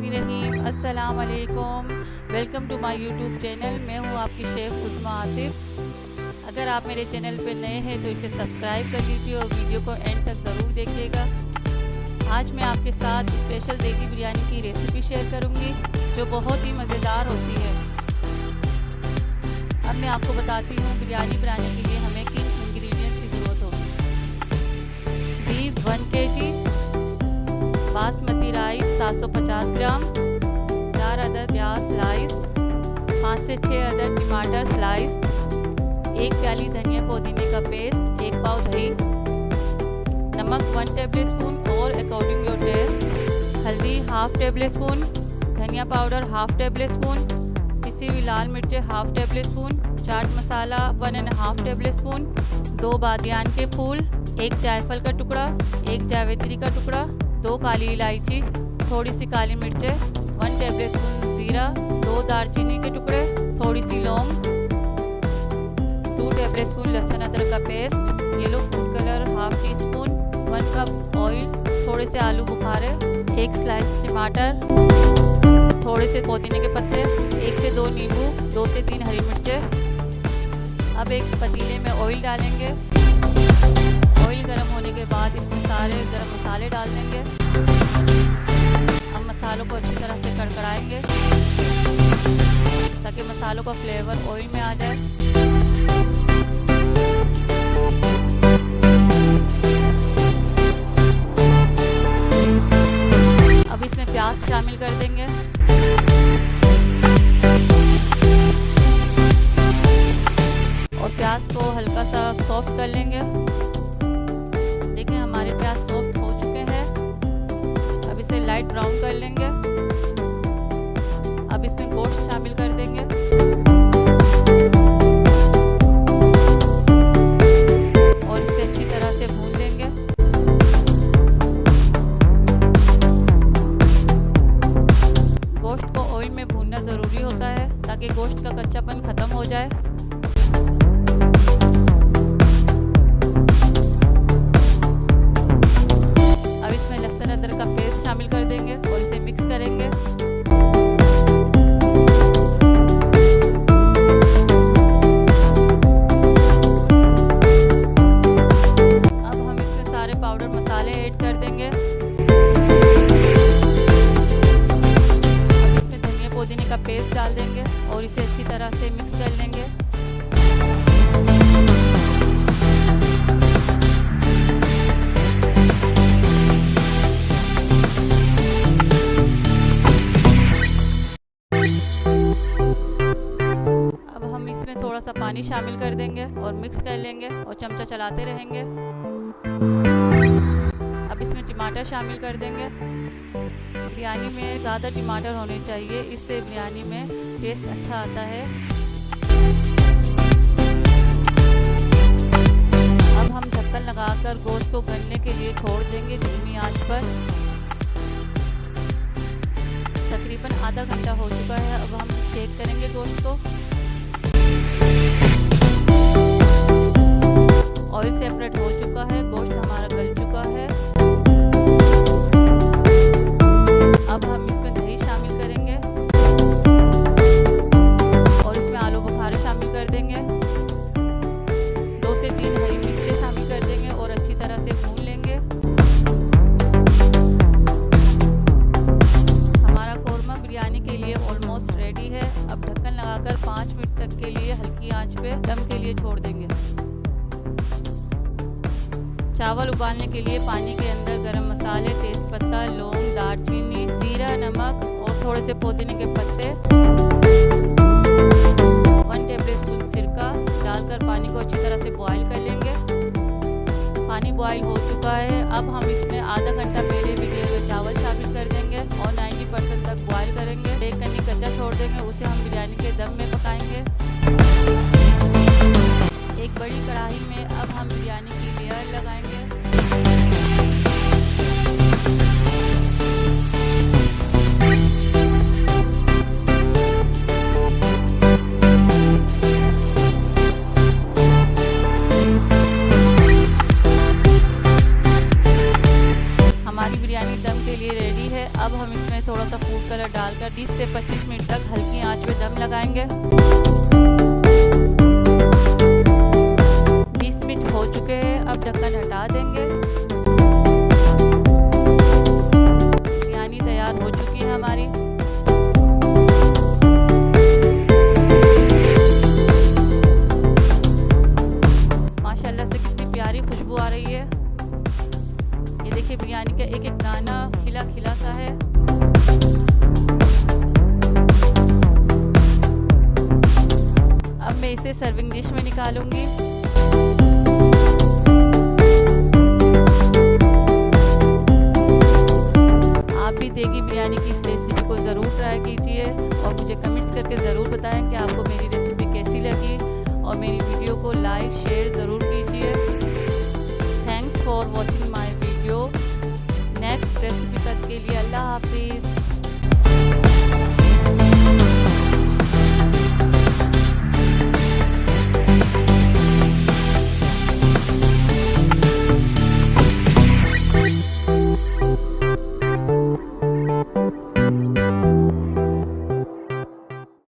बिस्मिल्लाहिर्रहमानिर्रहीम। अस्सलाम वालेकुम। Welcome to my YouTube channel. मैं हूँ आपकी शेफ़ उस्मा आसिफ। अगर आप मेरे चैनल पर नए हैं तो इसे सब्सक्राइब कर लीजिए और वीडियो को एंड तक ज़रूर देखिएगा। आज मैं आपके साथ स्पेशल देगी बिरयानी की रेसिपी शेयर करूँगी जो बहुत ही मज़ेदार होती है। अब मैं आपको बताती हूँ बिरयानी बनाने के लिए हमें किन इंग्रेडिएंट्स की ज़रूरत होगी। बीफ 1 kg, बासमती राइस 750 ग्राम, 4 अदद प्याज स्लाइस्ड, 5 से 6 अदद टमाटर स्लाइस्ड, 1 प्याली धनिया पुदीने का पेस्ट, 1 पाव दही, नमक 1 टेबलस्पून और अकॉर्डिंग योर टेस्ट, हल्दी 1/2 टेबलस्पून, धनिया पाउडर 1/2 टेबलस्पून, पिसी हुई लाल मिर्चें 1/2 टेबलस्पून, चाट मसाला 1.5 टेबलस्पून, 2 बादियान के फूल, 1 जायफल का टुकड़ा, 1 जावित्री का टुकड़ा, 2 काली इलायची, थोड़ी सी काली मिर्चें, 1 टेबलस्पून ज़ीरा, 2 दालचीनी के टुकड़े, थोड़ी सी लौंग, 2 टेबलस्पून लहसुन अदरक का paste, yellow food colour 1/2 teaspoon, 1 cup oil, थोड़े से आलू बुखारे, 1 स्लाइस टमाटर, थोड़े से पुदीने के पत्ते, 1 से 2 नींबू, 2 से 3 हरी मिर्चें। अब एक पतीले में ऑयल डालेंगे। ऑयल गर्म होने के बाद इसमें सारे गरम मसाले डाल देंगे। अब मसालों को अच्छी तरह से कड़कड़ाएंगे ताकि मसालों का फ्लेवर ऑयल में आ जाए। अब इसमें प्याज शामिल कर देंगे। और प्याज को हल्का सा सॉफ्ट कर लेंगे। देखें हमारे प्याज सॉफ्ट हो चुके हैं। अब इसे लाइट ब्राउन कर लेंगे। अब इसमें गोश्त शामिल कर देंगे। और इसे अच्छी तरह से भून लेंगे। गोश्त को ऑयल में भूनना ज़रूरी होता है ताकि गोश्त का कच्चापन ख़त्म हो जाए। अब इसमें लहसुन अदरक का पेस्ट शामिल कर देंगे और इसे मिक्स करेंगे। अब हम इसमें सारे पाउडर मसाले ऐड कर देंगे। अब इसमें धनिया पुदीने का पेस्ट डाल देंगे और इसे अच्छी तरह से मिक्स कर लेंगे। थोड़ा सा पानी शामिल कर देंगे और मिक्स कर लेंगे और चमचा चलाते रहेंगे। अब इसमें टमाटर शामिल कर देंगे। बिरयानी में ज़्यादा टमाटर होने चाहिए, इससे बिरयानी में टेस्ट अच्छा आता है। अब हम ढक्कन लगाकर गोश्त को गलने के लिए छोड़ देंगे धीमी आंच पर। तकरीबन आधा घंटा हो चुका है। अब हम चेक करेंगे गोश्त को। ऑयल सेपरेट हो चुका है, गोश्त हमारा गल चुका है। अब हम इसमें दही शामिल करेंगे और इसमें आलू बुखारे शामिल कर देंगे। 2 से 3 हरी मिर्चें शामिल कर देंगे और अच्छी तरह से भून लेंगे। हमारा कौरमा बिरयानी के लिए ऑलमोस्ट रेडी है। अब ढक्कन लगाकर 5 मिनट तक के लिए हल्की आंच पे दम के लिए छोड़ देंगे। चावल उबालने के लिए पानी के अंदर गरम मसाले, तेज़पत्ता, लौंग, दालचीनी, जीरा, नमक और थोड़े से पुदीने के पत्ते, 1 टेबलस्पून सिरका डालकर पानी को अच्छी तरह से बॉईल कर लेंगे। पानी बॉईल हो चुका है। अब हम इसमें आधा घंटा पहले भिगे हुए चावल शामिल कर देंगे और 90% तक बॉईल करेंगे। 1 कनी कच्चा छोड़ देंगे, उसे हम बिरयानी के दम में पकाएंगे। एक बड़ी कढ़ाई में अब हम बिरयानी की लेयर लगाएंगे। हमारी बिरयानी दम के लिए रेडी है। अब हम इसमें थोड़ा सा फूड कलर का 20 से 25 मिनट तक हल्की आंच पे दम लगाएंगे। 20 मिनट हो चुके हैं, अब ढक्कन हटा देंगे। बिरयानी तैयार हो चुकी है हमारी। माशाल्लाह से कितनी प्यारी खुशबू आ रही है। ये देखिए बिरयानी का एक एक दाना खिला खिला सा है। अब मैं इसे सर्विंग डिश में निकालूंगी। आप भी देगी बिरयानी की इस रेसिपी को ज़रूर ट्राई कीजिए और मुझे कमेंट्स करके ज़रूर बताएं कि आपको मेरी रेसिपी कैसी लगी, और मेरी वीडियो को लाइक शेयर ज़रूर कीजिए। Thanks for watching my video. Next recipe तक के लिए अल्लाह हाफिज़।